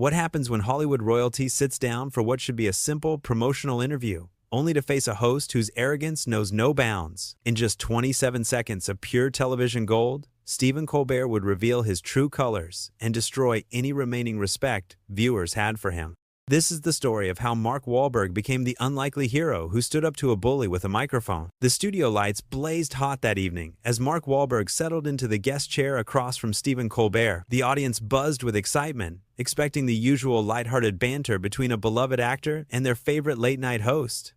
What happens when Hollywood royalty sits down for what should be a simple promotional interview, only to face a host whose arrogance knows no bounds? In just 27 seconds of pure television gold, Stephen Colbert would reveal his true colors and destroy any remaining respect viewers had for him. This is the story of how Mark Wahlberg became the unlikely hero who stood up to a bully with a microphone. The studio lights blazed hot that evening as Mark Wahlberg settled into the guest chair across from Stephen Colbert. The audience buzzed with excitement, expecting the usual lighthearted banter between a beloved actor and their favorite late-night host.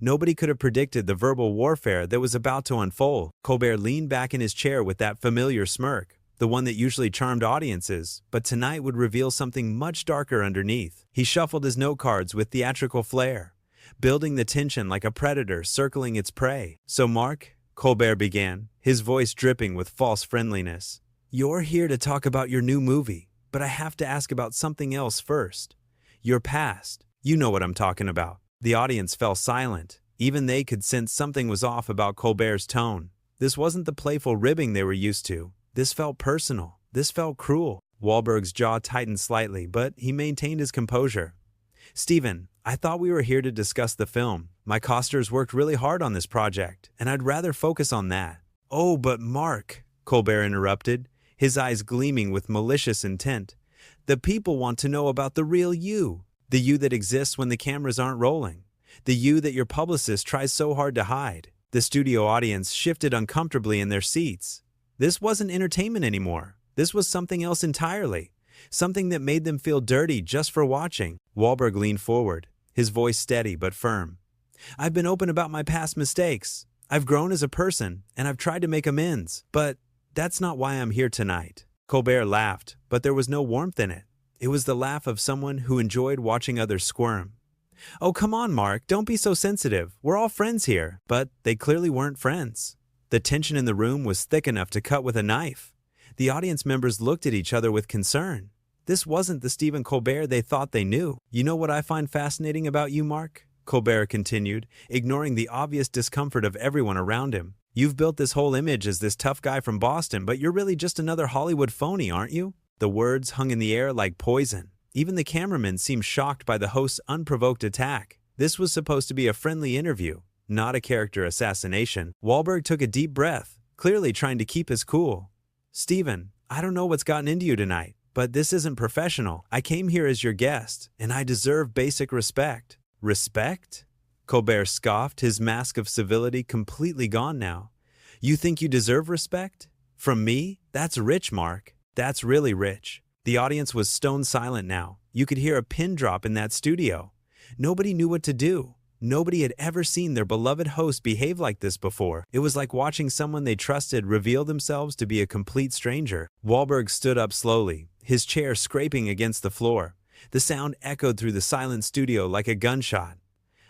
Nobody could have predicted the verbal warfare that was about to unfold. Colbert leaned back in his chair with that familiar smirk, the one that usually charmed audiences, but tonight would reveal something much darker underneath. He shuffled his note cards with theatrical flair, building the tension like a predator circling its prey. "So Mark," Colbert began, his voice dripping with false friendliness, "you're here to talk about your new movie, but I have to ask about something else first. Your past. You know what I'm talking about." The audience fell silent. Even they could sense something was off about Colbert's tone. This wasn't the playful ribbing they were used to. This felt personal. This felt cruel. Wahlberg's jaw tightened slightly, but he maintained his composure. "Stephen, I thought we were here to discuss the film. My costers worked really hard on this project, and I'd rather focus on that." "Oh, but Mark," Colbert interrupted, his eyes gleaming with malicious intent. "The people want to know about the real you. The you that exists when the cameras aren't rolling. The you that your publicist tries so hard to hide." The studio audience shifted uncomfortably in their seats. This wasn't entertainment anymore. This was something else entirely. Something that made them feel dirty just for watching. Wahlberg leaned forward, his voice steady but firm. "I've been open about my past mistakes. I've grown as a person, and I've tried to make amends. But that's not why I'm here tonight." Colbert laughed, but there was no warmth in it. It was the laugh of someone who enjoyed watching others squirm. "Oh, come on, Mark, don't be so sensitive. We're all friends here." But they clearly weren't friends. The tension in the room was thick enough to cut with a knife. The audience members looked at each other with concern. This wasn't the Stephen Colbert they thought they knew. "You know what I find fascinating about you, Mark?" Colbert continued, ignoring the obvious discomfort of everyone around him. "You've built this whole image as this tough guy from Boston, but you're really just another Hollywood phony, aren't you?" The words hung in the air like poison. Even the cameramen seemed shocked by the host's unprovoked attack. This was supposed to be a friendly interview, not a character assassination. Wahlberg took a deep breath, clearly trying to keep his cool. "Stephen, I don't know what's gotten into you tonight, but this isn't professional. I came here as your guest, and I deserve basic respect." "Respect?" Colbert scoffed, his mask of civility completely gone now. "You think you deserve respect? From me? That's rich, Mark. That's really rich." The audience was stone silent now. You could hear a pin drop in that studio. Nobody knew what to do. Nobody had ever seen their beloved host behave like this before. It was like watching someone they trusted reveal themselves to be a complete stranger. Wahlberg stood up slowly, his chair scraping against the floor. The sound echoed through the silent studio like a gunshot.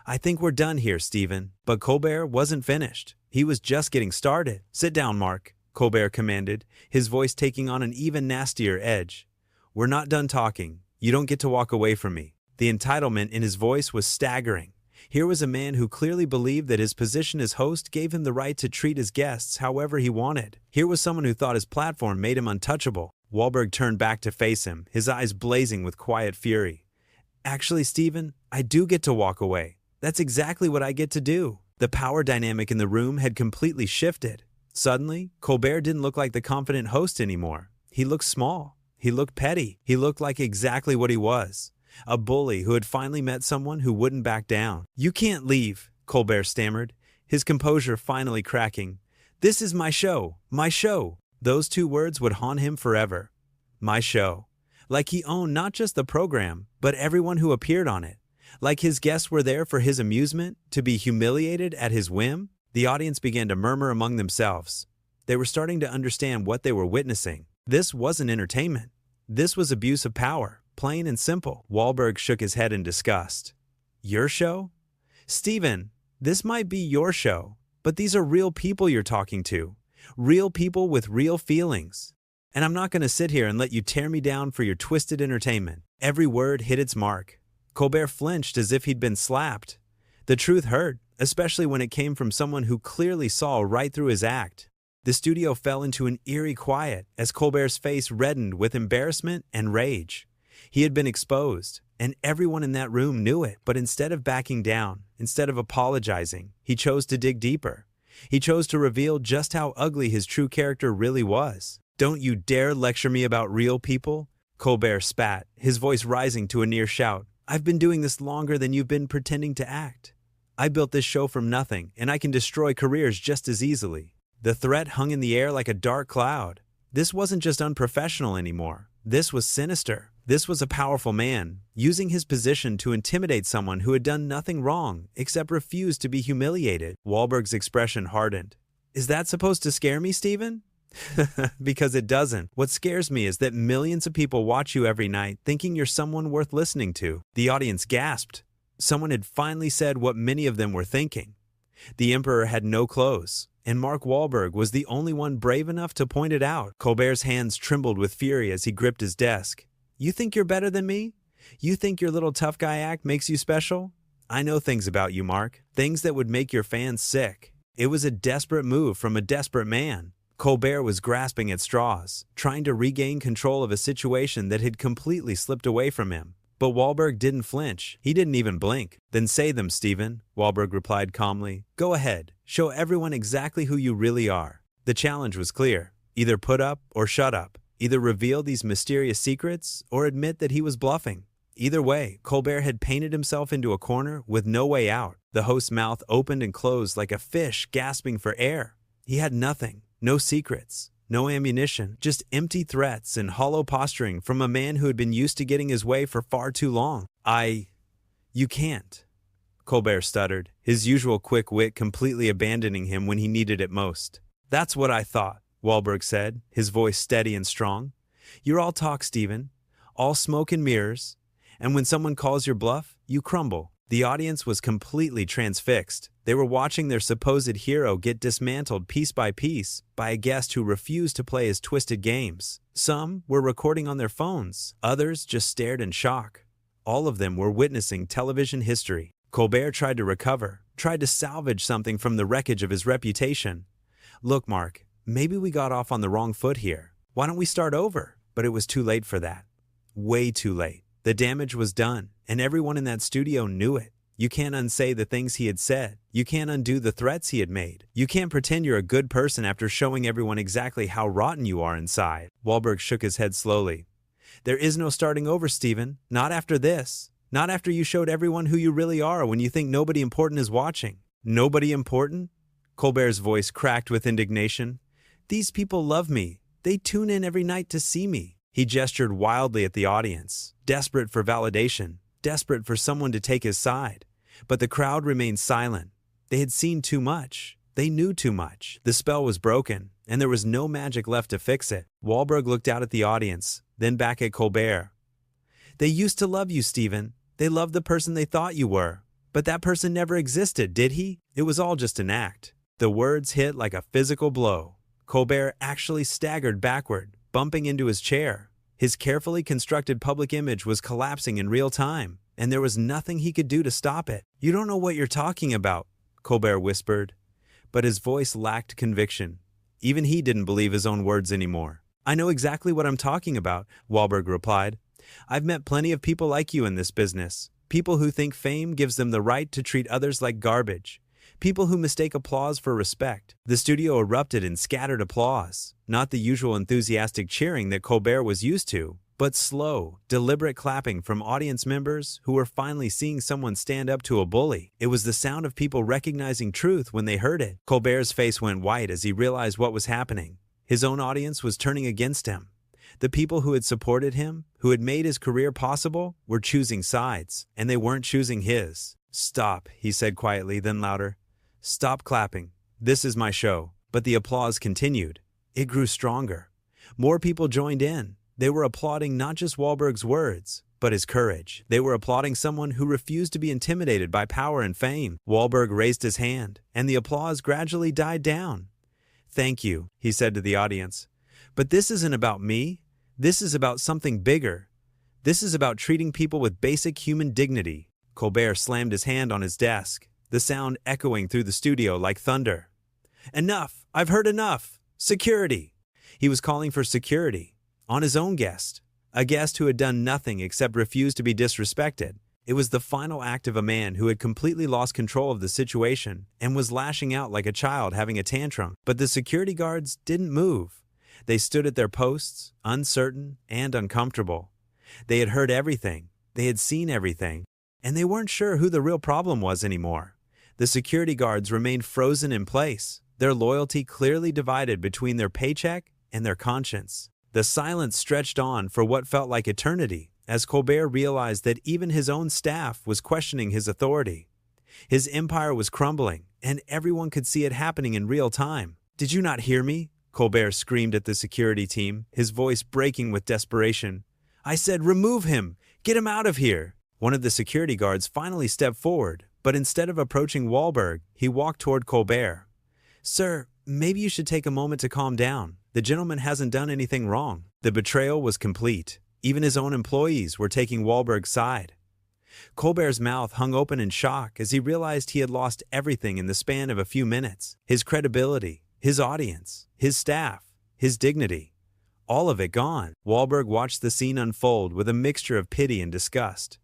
"I think we're done here, Stephen." But Colbert wasn't finished. He was just getting started. "Sit down, Mark," Colbert commanded, his voice taking on an even nastier edge. "We're not done talking. You don't get to walk away from me." The entitlement in his voice was staggering. Here was a man who clearly believed that his position as host gave him the right to treat his guests however he wanted. Here was someone who thought his platform made him untouchable. Wahlberg turned back to face him, his eyes blazing with quiet fury. "Actually, Stephen, I do get to walk away. That's exactly what I get to do." The power dynamic in the room had completely shifted. Suddenly, Colbert didn't look like the confident host anymore. He looked small. He looked petty. He looked like exactly what he was. A bully who had finally met someone who wouldn't back down. "You can't leave," Colbert stammered, his composure finally cracking. "This is my show. My show." Those two words would haunt him forever. My show. Like he owned not just the program, but everyone who appeared on it. Like his guests were there for his amusement, to be humiliated at his whim. The audience began to murmur among themselves. They were starting to understand what they were witnessing. This wasn't entertainment. This was abuse of power. Plain and simple. Wahlberg shook his head in disgust. "Your show? Stephen, this might be your show, but these are real people you're talking to. Real people with real feelings. And I'm not going to sit here and let you tear me down for your twisted entertainment." Every word hit its mark. Colbert flinched as if he'd been slapped. The truth hurt, especially when it came from someone who clearly saw right through his act. The studio fell into an eerie quiet as Colbert's face reddened with embarrassment and rage. He had been exposed, and everyone in that room knew it. But instead of backing down, instead of apologizing, he chose to dig deeper. He chose to reveal just how ugly his true character really was. "Don't you dare lecture me about real people," Colbert spat, his voice rising to a near shout. "I've been doing this longer than you've been pretending to act. I built this show from nothing, and I can destroy careers just as easily." The threat hung in the air like a dark cloud. This wasn't just unprofessional anymore. This was sinister. This was a powerful man, using his position to intimidate someone who had done nothing wrong except refuse to be humiliated. Wahlberg's expression hardened. "Is that supposed to scare me, Stephen?" "Because it doesn't. What scares me is that millions of people watch you every night thinking you're someone worth listening to." The audience gasped. Someone had finally said what many of them were thinking. The emperor had no clothes, and Mark Wahlberg was the only one brave enough to point it out. Colbert's hands trembled with fury as he gripped his desk. "You think you're better than me? You think your little tough guy act makes you special? I know things about you, Mark. Things that would make your fans sick." It was a desperate move from a desperate man. Colbert was grasping at straws, trying to regain control of a situation that had completely slipped away from him. But Wahlberg didn't flinch. He didn't even blink. "Then say them, Stephen," Wahlberg replied calmly. "Go ahead. Show everyone exactly who you really are." The challenge was clear. Either put up or shut up. Either reveal these mysterious secrets or admit that he was bluffing. Either way, Colbert had painted himself into a corner with no way out. The host's mouth opened and closed like a fish gasping for air. He had nothing. No secrets, no ammunition, just empty threats and hollow posturing from a man who had been used to getting his way for far too long. You can't," Colbert stuttered, his usual quick wit completely abandoning him when he needed it most. "That's what I thought," Wahlberg said, his voice steady and strong. "You're all talk, Stephen, all smoke and mirrors, and when someone calls your bluff, you crumble." The audience was completely transfixed. They were watching their supposed hero get dismantled piece by piece by a guest who refused to play his twisted games. Some were recording on their phones. Others just stared in shock. All of them were witnessing television history. Colbert tried to recover, tried to salvage something from the wreckage of his reputation. "Look, Mark, maybe we got off on the wrong foot here. Why don't we start over?" But it was too late for that. Way too late. The damage was done, and everyone in that studio knew it. You can't unsay the things he had said. You can't undo the threats he had made. You can't pretend you're a good person after showing everyone exactly how rotten you are inside. Wahlberg shook his head slowly. "There is no starting over, Stephen. Not after this. Not after you showed everyone who you really are when you think nobody important is watching." "Nobody important?" Colbert's voice cracked with indignation. "These people love me. They tune in every night to see me." He gestured wildly at the audience, desperate for validation, desperate for someone to take his side. But the crowd remained silent. They had seen too much. They knew too much. The spell was broken, and there was no magic left to fix it. Wahlberg looked out at the audience, then back at Colbert. "They used to love you, Stephen. They loved the person they thought you were. But that person never existed, did he? It was all just an act." The words hit like a physical blow. Colbert actually staggered backward, bumping into his chair. His carefully constructed public image was collapsing in real time, and there was nothing he could do to stop it. "You don't know what you're talking about," Colbert whispered. But his voice lacked conviction. Even he didn't believe his own words anymore. "I know exactly what I'm talking about," Wahlberg replied. "I've met plenty of people like you in this business. People who think fame gives them the right to treat others like garbage. People who mistake applause for respect." The studio erupted in scattered applause, not the usual enthusiastic cheering that Colbert was used to, but slow, deliberate clapping from audience members who were finally seeing someone stand up to a bully. It was the sound of people recognizing truth when they heard it. Colbert's face went white as he realized what was happening. His own audience was turning against him. The people who had supported him, who had made his career possible, were choosing sides, and they weren't choosing his. "Stop," he said quietly, then louder. "Stop clapping. This is my show." But the applause continued. It grew stronger. More people joined in. They were applauding not just Wahlberg's words, but his courage. They were applauding someone who refused to be intimidated by power and fame. Wahlberg raised his hand, and the applause gradually died down. "Thank you," he said to the audience. "But this isn't about me. This is about something bigger. This is about treating people with basic human dignity." Colbert slammed his hand on his desk, the sound echoing through the studio like thunder. "Enough! I've heard enough! Security!" He was calling for security. On his own guest. a guest who had done nothing except refuse to be disrespected. It was the final act of a man who had completely lost control of the situation and was lashing out like a child having a tantrum. But the security guards didn't move. They stood at their posts, uncertain and uncomfortable. They had heard everything, they had seen everything, and they weren't sure who the real problem was anymore. The security guards remained frozen in place, their loyalty clearly divided between their paycheck and their conscience. The silence stretched on for what felt like eternity, as Colbert realized that even his own staff was questioning his authority. His empire was crumbling, and everyone could see it happening in real time. "Did you not hear me?" Colbert screamed at the security team, his voice breaking with desperation. "I said remove him! Get him out of here!" One of the security guards finally stepped forward, but instead of approaching Wahlberg, he walked toward Colbert. "Sir, maybe you should take a moment to calm down. The gentleman hasn't done anything wrong." The betrayal was complete. Even his own employees were taking Wahlberg's side. Colbert's mouth hung open in shock as he realized he had lost everything in the span of a few minutes. His credibility, his audience, his staff, his dignity. All of it gone. Wahlberg watched the scene unfold with a mixture of pity and disgust.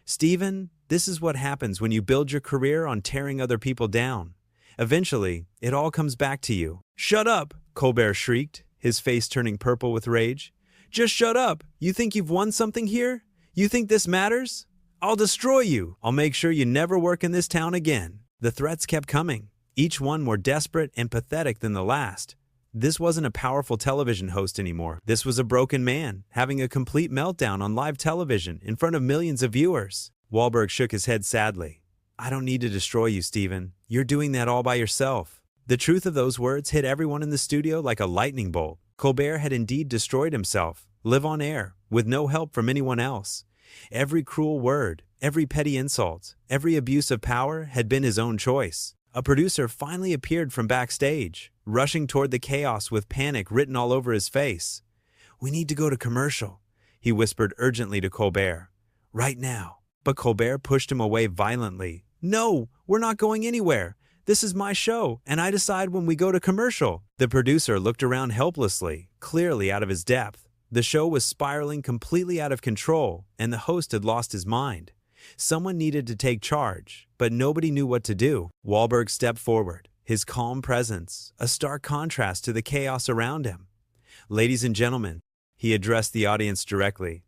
"Stephen, this is what happens when you build your career on tearing other people down. Eventually, it all comes back to you." "Shut up!" Colbert shrieked, his face turning purple with rage. "Just shut up! You think you've won something here? You think this matters? I'll destroy you! I'll make sure you never work in this town again." The threats kept coming, each one more desperate and pathetic than the last. This wasn't a powerful television host anymore. This was a broken man, having a complete meltdown on live television in front of millions of viewers. Wahlberg shook his head sadly. "I don't need to destroy you, Stephen. You're doing that all by yourself." The truth of those words hit everyone in the studio like a lightning bolt. Colbert had indeed destroyed himself, live on air, with no help from anyone else. Every cruel word, every petty insult, every abuse of power had been his own choice. A producer finally appeared from backstage, rushing toward the chaos with panic written all over his face. "We need to go to commercial," he whispered urgently to Colbert. "Right now." But Colbert pushed him away violently. "No, we're not going anywhere. This is my show, and I decide when we go to commercial." The producer looked around helplessly, clearly out of his depth. The show was spiraling completely out of control, and the host had lost his mind. Someone needed to take charge, but nobody knew what to do. Wahlberg stepped forward, his calm presence a stark contrast to the chaos around him. "Ladies and gentlemen," he addressed the audience directly,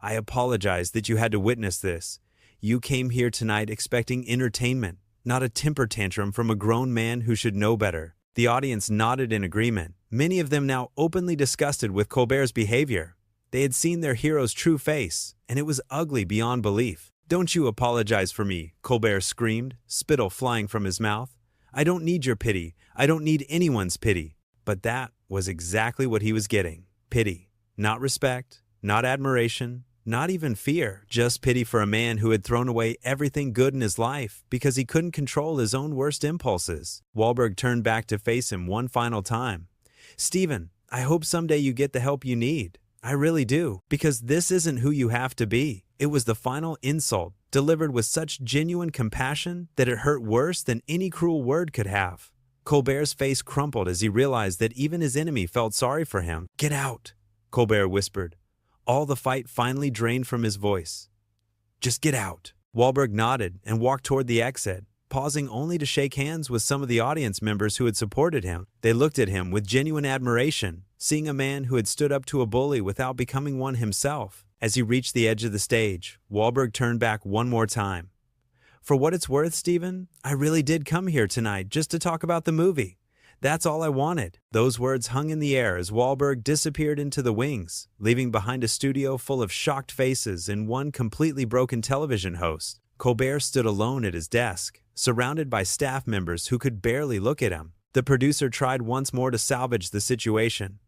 "I apologize that you had to witness this. You came here tonight expecting entertainment, not a temper tantrum from a grown man who should know better." The audience nodded in agreement, many of them now openly disgusted with Colbert's behavior. They had seen their hero's true face, and it was ugly beyond belief. "Don't you apologize for me," Colbert screamed, spittle flying from his mouth. "I don't need your pity. I don't need anyone's pity." But that was exactly what he was getting. Pity. Not respect, not admiration, not even fear. Just pity for a man who had thrown away everything good in his life because he couldn't control his own worst impulses. Wahlberg turned back to face him one final time. "Stephen, I hope someday you get the help you need. I really do, because this isn't who you have to be." It was the final insult, delivered with such genuine compassion that it hurt worse than any cruel word could have. Colbert's face crumpled as he realized that even his enemy felt sorry for him. "Get out," Colbert whispered, all the fight finally drained from his voice. "Just get out." Wahlberg nodded and walked toward the exit, pausing only to shake hands with some of the audience members who had supported him. They looked at him with genuine admiration, seeing a man who had stood up to a bully without becoming one himself. As he reached the edge of the stage, Wahlberg turned back one more time. "For what it's worth, Stephen, I really did come here tonight just to talk about the movie. That's all I wanted." Those words hung in the air as Wahlberg disappeared into the wings, leaving behind a studio full of shocked faces and one completely broken television host. Colbert stood alone at his desk, surrounded by staff members who could barely look at him. The producer tried once more to salvage the situation.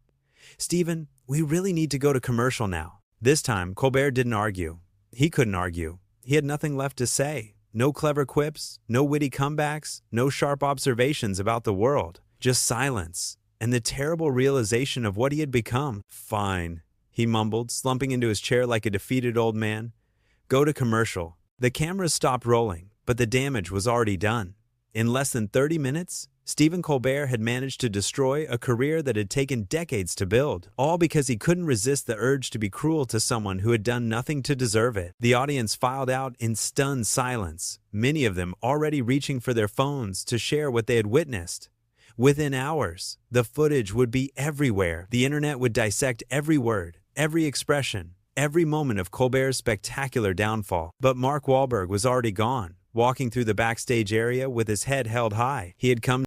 "Stephen, we really need to go to commercial now." This time, Colbert didn't argue. He couldn't argue. He had nothing left to say. No clever quips, no witty comebacks, no sharp observations about the world. Just silence, and the terrible realization of what he had become. "Fine," he mumbled, slumping into his chair like a defeated old man. "Go to commercial." The cameras stopped rolling, but the damage was already done. In less than 30 minutes, Stephen Colbert had managed to destroy a career that had taken decades to build, all because he couldn't resist the urge to be cruel to someone who had done nothing to deserve it. The audience filed out in stunned silence, many of them already reaching for their phones to share what they had witnessed. Within hours, the footage would be everywhere. The internet would dissect every word, every expression, every moment of Colbert's spectacular downfall. But Mark Wahlberg was already gone, walking through the backstage area with his head held high. He had come